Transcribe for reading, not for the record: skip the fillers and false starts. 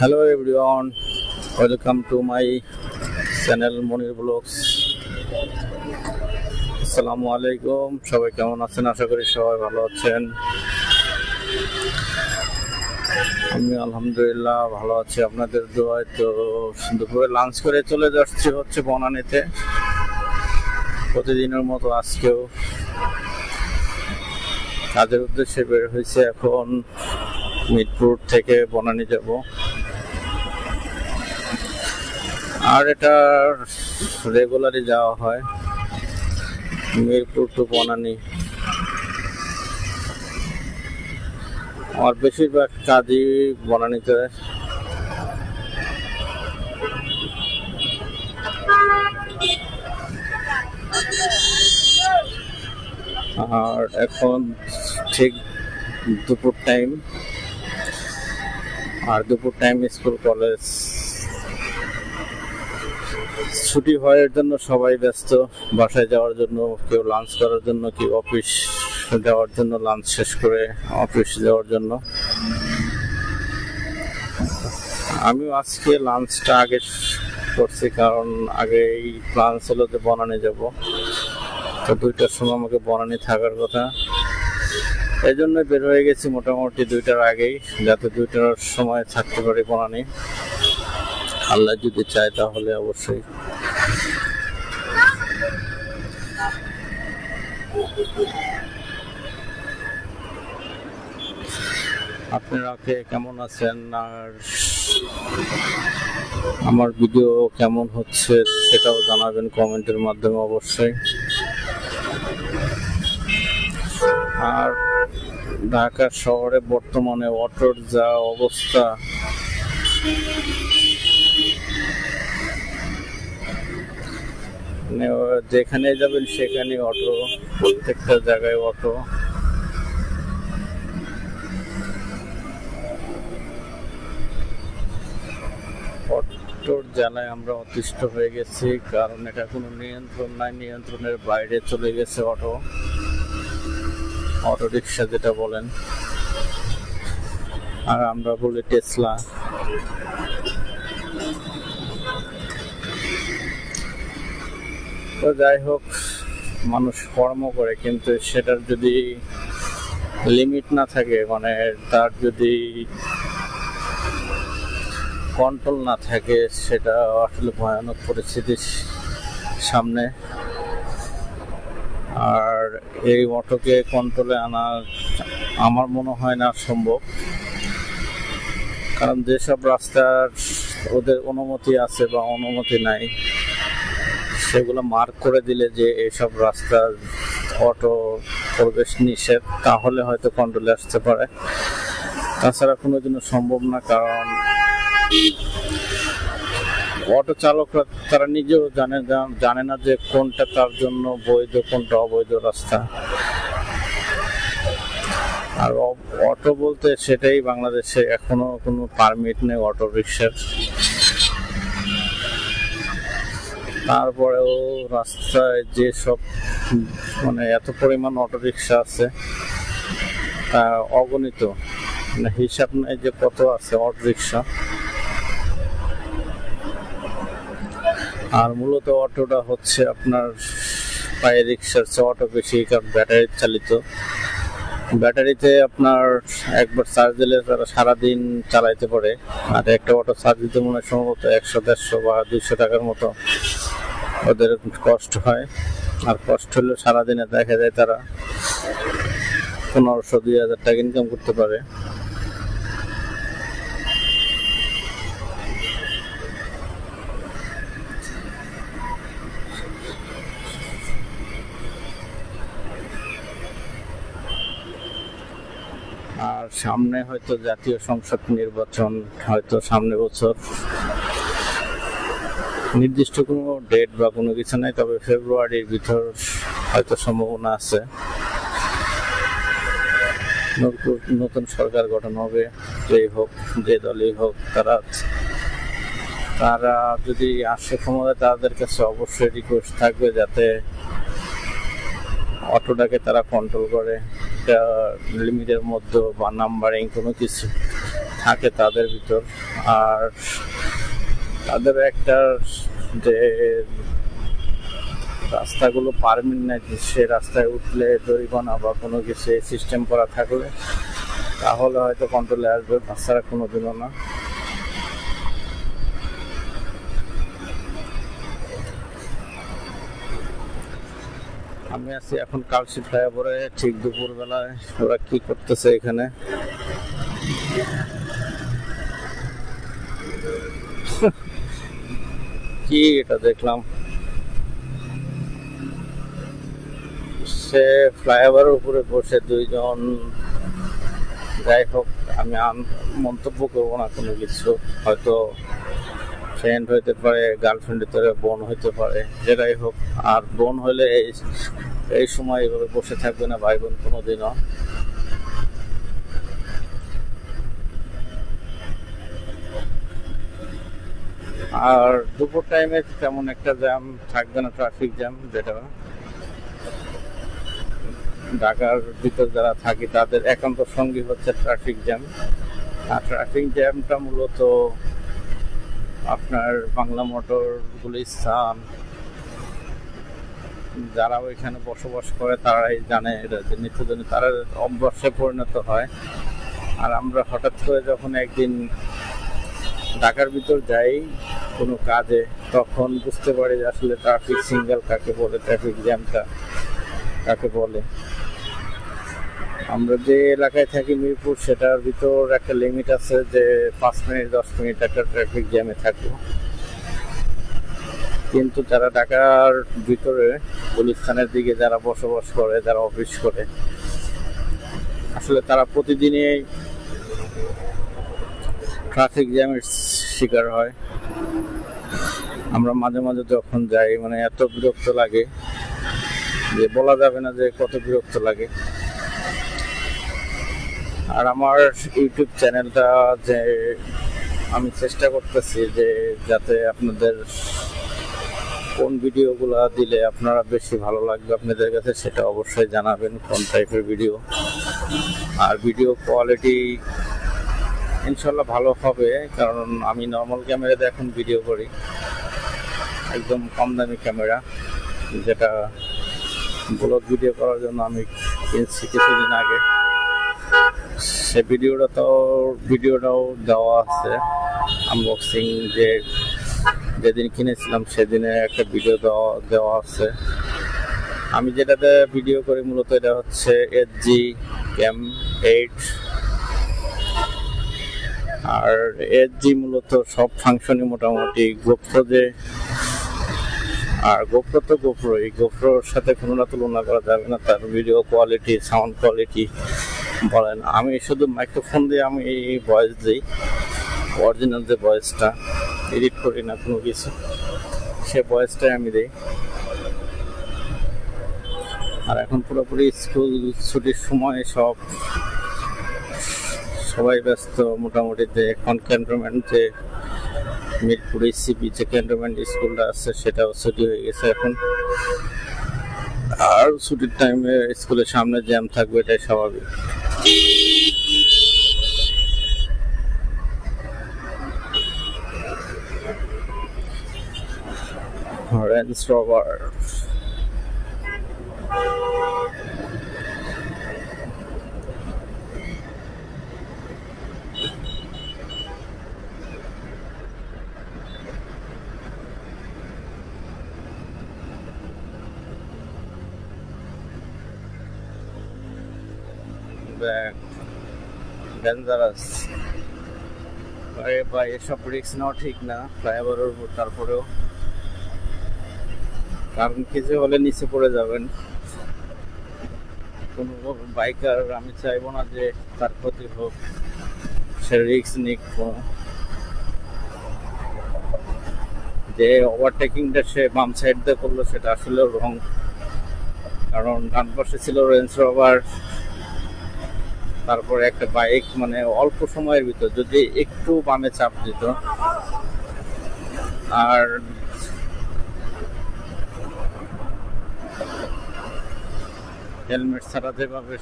Hello everyone, welcome to my channel Monir Vlogs. আসসালামু আলাইকুম, সবাই কেমন আছেন? আশা করি সবাই ভালো আছেন। আমি আলহামদুলিল্লাহ ভালো আছি আপনাদের দোয়ায়। তো দুপুরে লাঞ্চ করে চলে যাচ্ছি হচ্ছে বনানীতে, প্রতিদিনের মতো আজকেও কাজের উদ্দেশ্যে বের হয়েছে। এখন মিরপুর থেকে বনানী যাব, আর এটা রেগুলারই যাওয়া হয় মিরপুর টু বনানী। আমার বেশিরভাগ কাজই বনানীতে। আর এখন ঠিক দুপুর টাইম, আর দুপুর টাইম স্কুল কলেজ ছুটি হয়, এর জন্য সবাই ব্যস্ত বাসায় যাওয়ার জন্য, কেউ লাঞ্চ করার জন্য, কেউ অফিস যাওয়ার জন্য, লাঞ্চ শেষ করে অফিস যাওয়ার জন্য। আমিও আজকে লাঞ্চটা আগে করছি, কারণ আগেই প্ল্যান ছিল যে বনানী যাব। তো 2টার সময় আমাকে বনানী থাকার কথা, এই জন্য বের হয়ে গেছি মোটামুটি 2টার আগেই, যাতে 2টার সময় থাকতে পারি বনানী। আল্লাহ যদি চায় তাহলে অবশ্যই। আপনারা কে কেমন আছেন, আর আমার ভিডিও কেমন হচ্ছে সেটাও জানাবেন কমেন্টের মাধ্যমে অবশ্যই। আর ঢাকা শহরে বর্তমানে অটোর যা অবস্থা, যেখানে যাবেন সেখানে অটো, প্রত্যেকটা জায়গায় অটো। অটোর জ্বালায় আমরা অতিষ্ঠ হয়ে গেছি, কারণ এটা কোনো নিয়ন্ত্রণ নাই, নিয়ন্ত্রণের বাইরে চলে গেছে অটো রিক্সা যেটা বলেন, আর আমরা বলি টেসলা। তো যাই হোক, মানুষ কর্ম করে, কিন্তু সেটার যদি লিমিট না থাকে, মানে তার যদি কন্ট্রোল না থাকে, সেটা আসলে ভয়ানক পরিস্থিতির সামনে। আর এই অটোকে কন্ট্রোলে আনা আমার মনে হয় না সম্ভব, কারণ যেসব রাস্তার ওদের অনুমতি আছে বা অনুমতি নাই, সেগুলো মার্ক করে দিলে যে এইসব রাস্তার অটো প্রবেশ নিষেধ, তাহলে হয়তো কন্ট্রোলে আসতে পারে। তাছাড়া কোনোদিনও সম্ভব না, কারণ অটো চালকরা তারা নিজেও জানে না যে কোনটা তার জন্য বৈধ, কোনটা অবৈধ রাস্তা। আর অটো বলতে সেটাই, বাংলাদেশে এখনো কোনো পারমিট নেই অটো রিক্সার। তারপরেও রাস্তায় যেসব মানে এত পরিমাণ অটো রিক্সা আছে, তা অগণিত, মানে হিসাব নাই যে কত আছে অটো রিক্সা। আর মূলত অটোটা হচ্ছে আপনার পায়ে রিক্সার চেয়ে অটো বেশি, কারণ ব্যাটারি চালিত। ব্যাটারিতে আপনার একবার চার্জ দিলে তারা সারাদিন চালাইতে পারে, আর একটা অটো চার্জ দিতে মনে হয় সম্ভবত 100-150 বা 200 টাকার মতো ওদের কষ্ট হয়। আর কষ্ট হলে সারাদিনে দেখা যায় তারা 1500-2000 টাকা ইনকাম করতে পারে। আর সামনে হয়তো জাতীয় সংসদ নির্বাচন, হয়তো সামনে বছর, নির্দিষ্ট কোনো ডেট বা কোনো কিছু নাই, তবে ফেব্রুয়ারির ভিতর হয়তো সম্ভাবনা আছে নতুন সরকার গঠন হবে। যেই হোক, যে দলই হোক, তারা যদি আসে ক্ষমতায়, তাদের কাছে অবশ্যই রিকোয়েস্ট থাকবে যাতে অটোটাকে তারা কন্ট্রোল করে, লিমিটের মধ্যে বা নাম্বারিং কোনো কিছু থাকে তাদের ভিতর। আর তাদের একটা যে রাস্তাগুলো পারমিট নাই, সে রাস্তায় উঠলে জরিমানা বা কোনো কিছু সিস্টেম করা থাকলে তাহলে হয়তো কন্ট্রোলে আসবে, তাছাড়া কোনোদিনও না। আমি আছি এখন কালশি ফ্লাইওভারে, ঠিক দুপুর বেলায়। ওরা কি করতেছে এখানে কি এটা দেখলাম, সে ফ্লাইওভারের উপরে বসে দুইজন, যাই হোক আমি মন্তব্য করবো না কোনো কিছু, হয়তো ফ্রেন্ড হইতে পারে, গার্লফ্রেন্ড হইতে পারে, বোন হইতে পারে, যেটাই হোক। আর বোন হলে এই সময় এভাবে বসে থাকবে না ভাই বোন কোনোদিনও। আর দুপুর টাইমে তেমন একটা জ্যাম থাকবে না, ট্রাফিক জ্যাম, যেটা ঢাকার ভিতর যারা থাকি তাদের একান্ত সঙ্গী হচ্ছে ট্রাফিক জ্যাম। আর ট্রাফিক জ্যামটা মূলত আপনার বাংলা মোটর, গুলিস্তান, যারা ওইখানে বসবাস করে তারাই জানে এটা, যে নিত্যদিন তারা অভ্যাসে পরিণত হয়। আর আমরা হঠাৎ করে যখন একদিন ঢাকার ভিতর যাই কোনো কাজে, তখন বুঝতে পারি যে আসলে ট্রাফিক সিগন্যাল কাকে বলে, ট্রাফিক জ্যামটা কাকে বলে। আমরা যে এলাকায় থাকি মিরপুর, সেটার ভিতর একটা লিমিট আছে যে 5 মিনিট 10 মিনিট একটা ট্রাফিক জ্যামে থাকবো। কিন্তু যারা ঢাকার ভিতরে গুলিস্তানের দিকে যারা বসবাস করে, যারা অফিস করে, আসলে তারা প্রতিদিনই ট্রাফিক জ্যামের শিকার হয়। আমরা মাঝে মাঝে যখন যাই, মানে এত বিরক্ত লাগে যে বলা যাবে না যে কত বিরক্ত লাগে। আর আমার ইউটিউব চ্যানেলটা, যে আমি চেষ্টা করতেছি যে যাতে আপনাদের কোন ভিডিওগুলো দিলে আপনারা বেশি ভালো লাগবে আপনাদের কাছে, সেটা অবশ্যই জানাবেন কোন টাইপের ভিডিও। আর ভিডিও কোয়ালিটি ইনশাল্লাহ ভালো হবে, কারণ আমি নর্মাল ক্যামেরাতে এখন ভিডিও করি, একদম কম দামি ক্যামেরা, যেটা ব্লগ ভিডিও করার জন্য আমি কিনছি কিছুদিন আগে। সে ভিডিওটাও দেওয়া আছে, আনবক্সিং যেদিন কিনেছিলাম সেদিনে একটা ভিডিও দেওয়া আছে। আমি যেটাতে ভিডিও করি মূলত এটা হচ্ছে HG Cam 8। আর HG মূলত সব ফাংশনই মোটামুটি গোপ্রো আর গোপ্রো তো গোপ্রোর সাথে কোনোটা তুলনা করা যাবে না। তার ভিডিও কোয়ালিটি, সাউন্ড কোয়ালিটি বলেন, আমি শুধু মাইক্রোফোন দিয়ে আমি ভয়েস দিই, অরিজিনাল যে ভয়েসটা, এডিট করি না কোনো কিছু, সে ভয়েসটাই আমি দিই। আর এখন পুরোপুরি স্কুল ছুটির সময় সবাই ব্যস্ত মোটামুটি। যে এখন ক্যান্টনমেন্ট, যে মিরপুর সিপি যে ক্যান্টনমেন্ট স্কুলটা আছে, সেটাও ছুটি হয়ে গেছে এখন। আর ছুটির টাইমে স্কুলের সামনে জ্যাম থাকবে, এটাই স্বাভাবিক। Range rover, dangerous. আরে ভাই, এসব রিস্ক নেওয়া ঠিক না ফ্লাইওভারের উপর। তারপরেও কারণ কিছু হলে নিচে পড়ে যাবেন। কোনো বাইকার আমি চাইবো না যে তার ক্ষতি হোক, সে রিস্ক নিক। যে ওভারটেকিংটা সে বাম সাইড দিয়ে করলো, সেটা আসলে রং। কারণ ডান পাশে ছিল রেঞ্জ রোভার, তারপরে একটা বাইক, মানে অল্প সময়ের ভিতর যদি একটু বামে চাপ দিত। আর হেলমেট ছাড়া যেভাবে